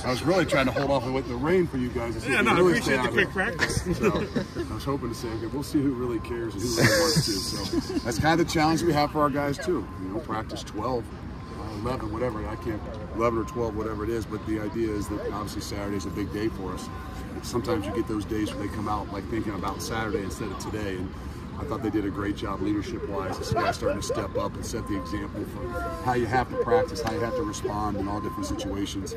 I was really trying to hold off with the rain for you guys to see. Yeah, no, really I appreciate the quick practice. So I was hoping to say, okay, we'll see who really cares and who really wants to. So that's kind of the challenge we have for our guys too. You know, practice 12, 11, whatever. I can't 11 or 12, whatever it is. But the idea is that obviously Saturday's a big day for us. Sometimes you get those days where they come out like thinking about Saturday instead of today. And I thought they did a great job leadership-wise. This guys starting to step up and set the example for how you have to practice, how you have to respond in all different situations.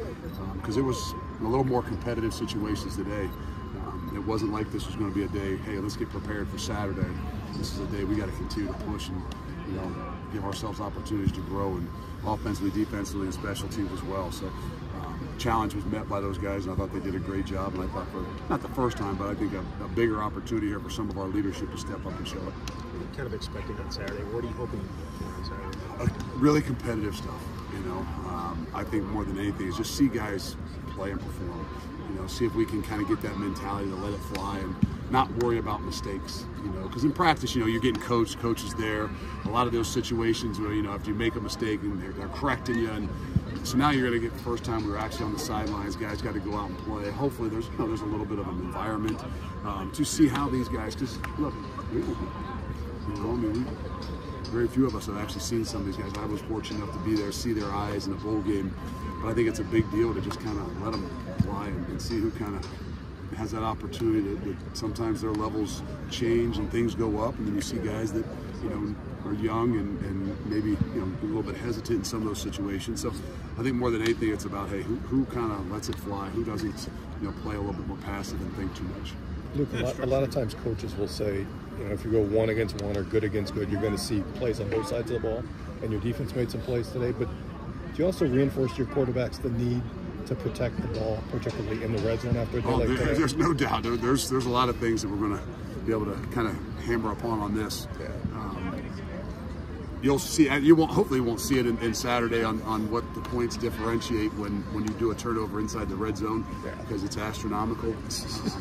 Because it was a little more competitive situations today. It wasn't like this was going to be a day, hey, let's get prepared for Saturday. This is a day we got to continue to push and, you know, give ourselves opportunities to grow, and offensively, defensively, and special teams as well. So challenge was met by those guys, and I thought they did a great job. And I thought for, not the first time, but I think a bigger opportunity here for some of our leadership to step up and show it. Kind of expecting on Saturday. What are you hoping for on Saturday? Really competitive stuff, you know. I think more than anything is just see guys play and perform. You know, see if we can kind of get that mentality to let it fly and not worry about mistakes, you know, because in practice, you know, you're getting coached, coaches there. A lot of those situations where, you know, after you make a mistake and they're correcting you, and so now you're going to get the first time we were actually on the sidelines. Guys got to go out and play. Hopefully, there's a little bit of an environment to see how these guys. Because look, very few of us have actually seen some of these guys. I was fortunate enough to be there, see their eyes in a bowl game. But I think it's a big deal to just kind of let them fly and see who kind of has that opportunity that sometimes their levels change and things go up, and then you see guys that, you know, are young and maybe, you know, a little bit hesitant in some of those situations. So I think more than anything, it's about, hey, who kind of lets it fly, who doesn't, you know, play a little bit more passive and think too much. Luke, a lot of times coaches will say, you know, if you go 1 against 1 or good against good, you're going to see plays on both sides of the ball, and your defense made some plays today. But do you also reinforce to your quarterbacks the need to protect the ball, particularly in the red zone after a day like today? There's no doubt. There's a lot of things that we're going to be able to kind of hammer upon on this. Yeah. You'll see. You won't. Hopefully, you won't see it in Saturday on what the points differentiate when you do a turnover inside the red zone, because it's astronomical.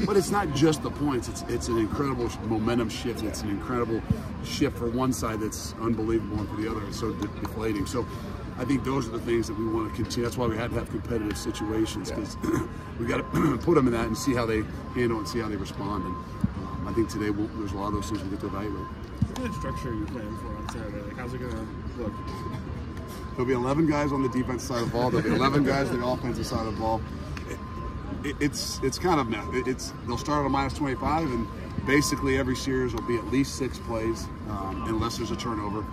But it's not just the points. It's an incredible momentum shift. It's an incredible shift for one side that's unbelievable, and for the other it's so deflating. So I think those are the things that we want to continue. That's why we had to have competitive situations, because we got to put them in that and see how they handle it and see how they respond. And I think today there's a lot of those things we get to evaluate. What kind of structure are you planning for on Saturday? Like, how's it going to look? There'll be 11 guys on the defense side of the ball. There'll be 11 guys on the offensive side of the ball. It's kind of they'll start on -25, and basically every series will be at least 6 plays, unless there's a turnover.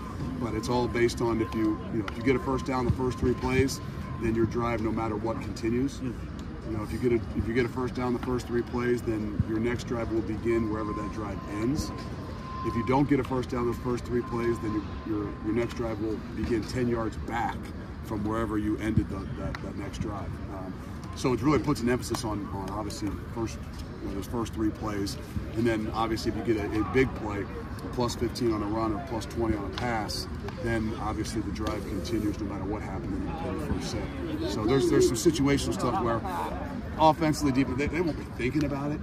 But it's all based on if you get a first down the first 3 plays, then your drive, no matter what, continues. You know, if you get a first down the first 3 plays, then your next drive will begin wherever that drive ends. If you don't get a first down those first 3 plays, then your next drive will begin 10 yards back from wherever you ended that next drive. So it really puts an emphasis on obviously those first 3 plays, and then obviously if you get a big play, a +15 on a run or +20 on a pass, then obviously the drive continues no matter what happened in the first set. So there's some situational stuff where offensively, defensively, they won't be thinking about it.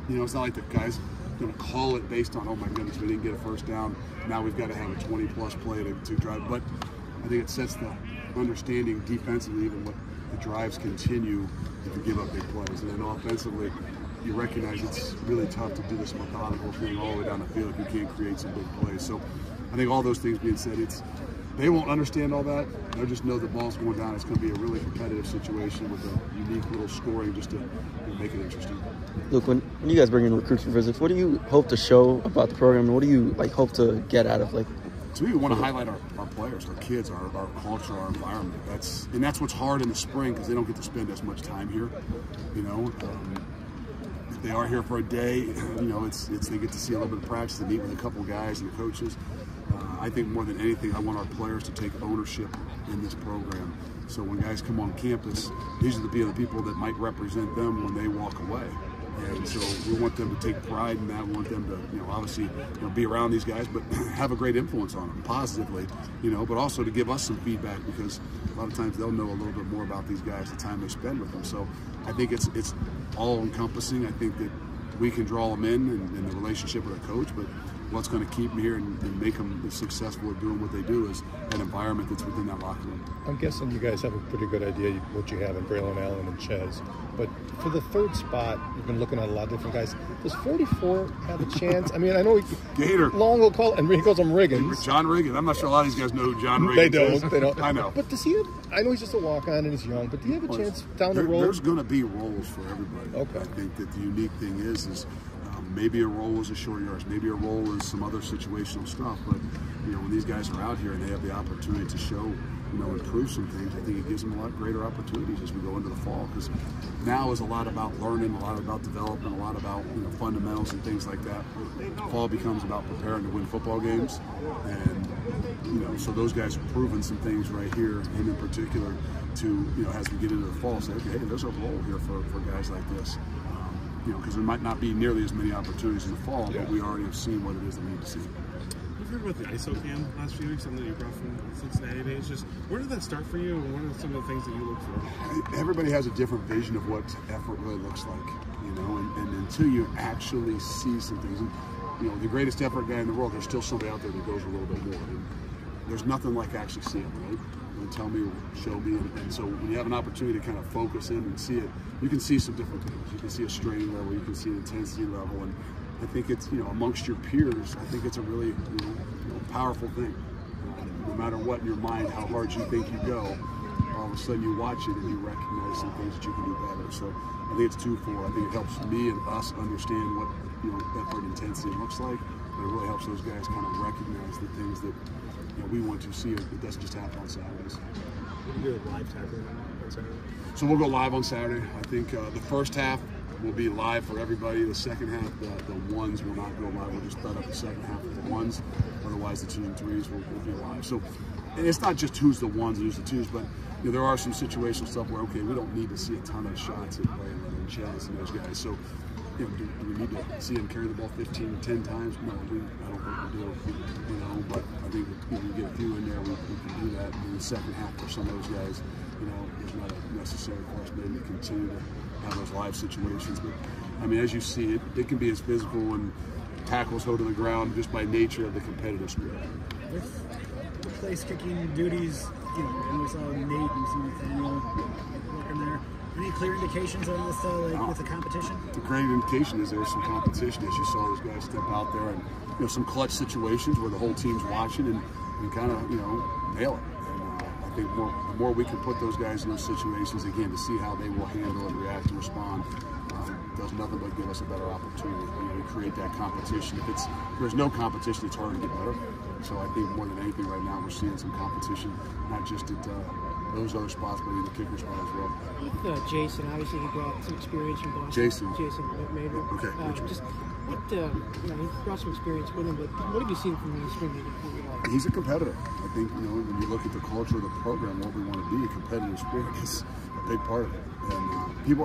You know, it's not like the guys going to call it based on, oh my goodness, we didn't get a first down, now we've got to have a 20+ play to drive. But I think it sets the understanding defensively, even what the drives continue if you give up big plays. And then offensively, you recognize it's really tough to do this methodical thing all the way down the field if you can't create some big plays. So I think all those things being said, they won't understand all that. They'll just know the ball's going down. It's going to be a really competitive situation with a unique little scoring just to make it interesting. Luke, when you guys bring in recruits for visits, what do you hope to show about the program, and what do you hope to get out of To me, we want to highlight our players, our kids, our culture, our environment. That's what's hard in the spring, because they don't get to spend as much time here. You know, if they are here for a day, you know, they get to see a little bit of practice, they meet with a couple guys and the coaches. I think more than anything, I want our players to take ownership in this program. So when guys come on campus, these are the people that might represent them when they walk away. And so we want them to take pride in that. We want them to, obviously, be around these guys, but have a great influence on them positively, but also to give us some feedback, because a lot of times they'll know a little bit more about these guys the time they spend with them. So I think it's all encompassing. I think that we can draw them in the relationship with a coach, but what's going to keep them here and make them successful at doing what they do is an environment that's within that locker room. I'm guessing you guys have a pretty good idea what you have in Braylon Allen and Ches. But for the third spot, you've been looking at a lot of different guys. Does 44 have a chance? I mean, I know Gator. Long will call, and he calls him Riggins. John Riggins. I'm not sure a lot of these guys know who John Riggins They don't. is. They don't. I know. But does he have, I know he's just a walk-on and he's young, but do you have a chance down the road? There's going to be roles for everybody. Okay. I think that the unique thing is maybe a role is a short yards, maybe a role is some other situational stuff. But when these guys are out here and they have the opportunity to show, improve some things, I think it gives them a lot greater opportunities as we go into the fall. Because now is a lot about learning, a lot about development, a lot about fundamentals and things like that. Fall becomes about preparing to win football games, and so those guys have proven some things right here, him in particular, to as we get into the fall, say, okay, hey, there's a role here for guys like this. Because there might not be nearly as many opportunities in the fall, but we already have seen what it is that we need to see. You've heard about the ISO cam last few weeks, something that you brought from Cincinnati days. Just where did that start for you, and what are some of the things that you look for? Everybody has a different vision of what effort really looks like, and until you actually see some things, and, the greatest effort guy in the world, there's still somebody out there that goes a little bit more. And there's nothing like actually seeing it, right? Tell me, show me, and so when you have an opportunity to kind of focus in and see it, you can see some different things. You can see a strain level, you can see an intensity level, and I think it's amongst your peers, I think it's a really powerful thing. No matter what in your mind, how hard you think you go, all of a sudden you watch it and you recognize some things that you can do better. So I think it's twofold. I think it helps me and us understand what effort intensity looks like, but it really helps those guys kind of recognize the things that we want to see. It doesn't just happen on Saturdays. We'll do a live tackling on Saturday. So we'll go live on Saturday. I think the first half will be live for everybody. The second half, the ones will not go live. We'll just start up the second half with the ones. Otherwise, the 2s and 3s will be live. So, and it's not just who's the ones and who's the 2s, but there are some situational stuff where, okay, we don't need to see a ton of shots at Braylon and Ches and those guys. So, do we need to see him carry the ball 15 or 10 times? No, I don't think we do. But I think we get a few in there, we can do that. In the second half for some of those guys, it's not necessary for us maybe to continue to have those live situations. But I mean, as you see, it can be as physical when tackles go to the ground just by nature of the competitive spirit. With the place kicking duties, we saw Nate and some Nathaniel working there. Any clear indications on this, with the competition? The great indication is there's some competition, as you saw those guys step out there, and some clutch situations where the whole team's watching and kind of nail it. And I think the more we can put those guys in those situations again to see how they will handle and react and respond, does nothing but give us a better opportunity. We create that competition. If there's no competition, it's hard to get better. So I think more than anything right now we're seeing some competition, not just at those other spots, but in the kicker spot as well. With Jason, obviously he brought some experience from Boston. Jason Major. Okay. Just what, he brought some experience with him, but what have you seen from him in the spring meeting? He's a competitor. I think, when you look at the culture of the program, what we want to be, a competitive spirit is a big part of it. And people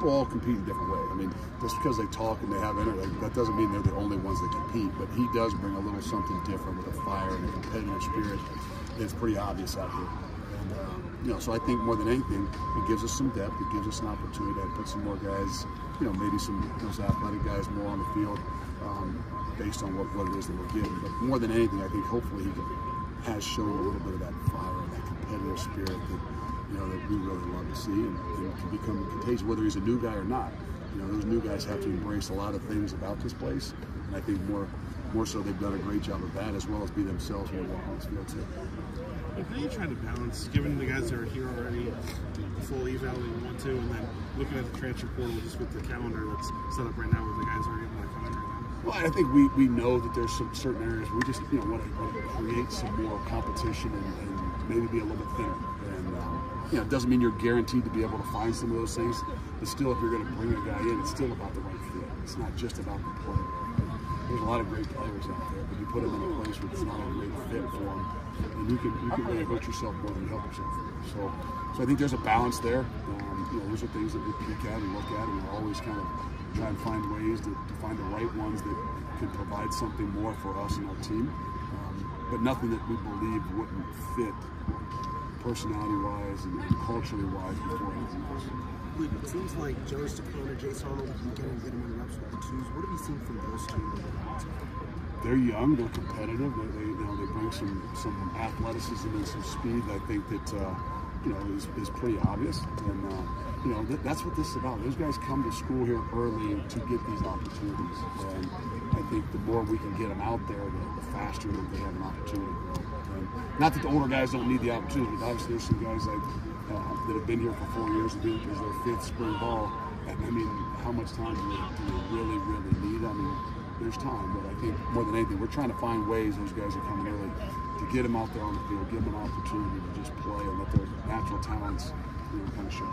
all compete in different ways. I mean, just because they talk and they have energy, that doesn't mean they're the only ones that compete. But he does bring a little something different with a fire and a competitive spirit. It's pretty obvious out here. And, so I think more than anything, it gives us some depth. It gives us an opportunity to put some more guys, maybe some those athletic guys more on the field based on what it is that we're getting. But more than anything, I think hopefully he has shown a little bit of that fire and that competitive spirit that that we really love to see, and can become contagious, whether he's a new guy or not. Those new guys have to embrace a lot of things about this place, and I think more so they've done a great job of that, as well as be themselves when they walk on this field too. How are you trying to balance, given the guys that are here already, the full eval that you want to, and then looking at the transfer portal just with the calendar that's set up right now where the guys are able to come in right now? Well, I think we know that there's some certain areas we just want to create some more competition and maybe be a little bit thinner. And it doesn't mean you're guaranteed to be able to find some of those things, but still, if you're going to bring a guy in, it's still about the right fit. It's not just about the player. There's a lot of great players out there, but you put them in a place where it's not a great fit for them, and you can really hurt yourself more than help yourself. So I think there's a balance there. Those are things that we peek at and look at, and we're always kind of try and find ways to find the right ones that can provide something more for us and our team, but nothing that we believe wouldn't fit personality-wise and culturally-wise before anything else. It seems like Jonas Tacona, Jace Arnold can get him in reps with the 2s. What have you seen from those two? they're young, they're competitive. They bring some athleticism and some speed. I think that is pretty obvious. And that's what this is about. Those guys come to school here early to get these opportunities. And I think the more we can get them out there, the faster that they have an opportunity. And not that the older guys don't need the opportunity, but obviously there's some guys that have been here for 4 years, and this is their 5th spring ball. And I mean, how much time do they really, really need? I mean, there's time, but I think more than anything, we're trying to find ways those guys are coming early to get them out there on the field, give them an opportunity to just play and let their natural talents, kind of show.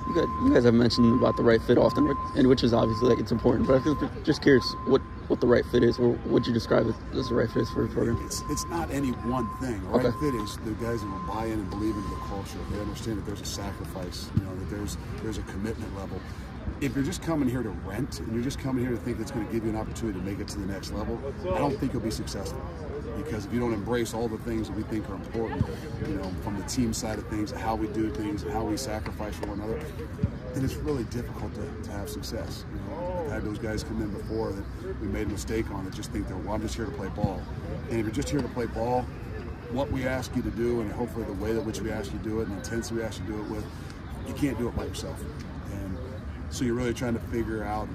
You guys have mentioned about the right fit often, and which is obviously like it's important. But I feel just curious what the right fit is, or would you describe it as the right fit for the program? It's not any one thing. The right fit is the guys that will buy in and believe into the culture. They understand that there's a sacrifice, that there's a commitment level. If you're just coming here to rent and you're just coming here to think it's going to give you an opportunity to make it to the next level, I don't think you'll be successful. Because if you don't embrace all the things that we think are important, from the team side of things, how we do things, and how we sacrifice for one another, then it's really difficult to have success. I've had those guys come in before that we made a mistake on that just think well, I'm just here to play ball. And if you're just here to play ball, what we ask you to do, and hopefully the way that which we ask you to do it, and the intensity we ask you to do it with, you can't do it by yourself. And so you're really trying to figure out,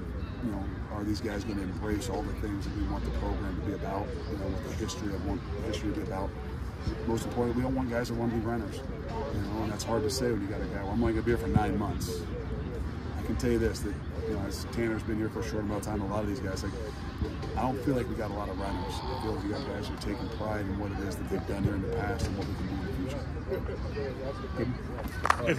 are these guys going to embrace all the things that we want the program to be about, what the history to be about. Most importantly, we don't want guys that want to be renters, and that's hard to say when you got a guy, well, I'm only going to be here for 9 months. I can tell you this, that, as Tanner's been here for a short amount of time, a lot of these guys, I don't feel like we got a lot of renters. I feel like we got guys who are taking pride in what it is that they've done here in the past and what we can do in the future. Good.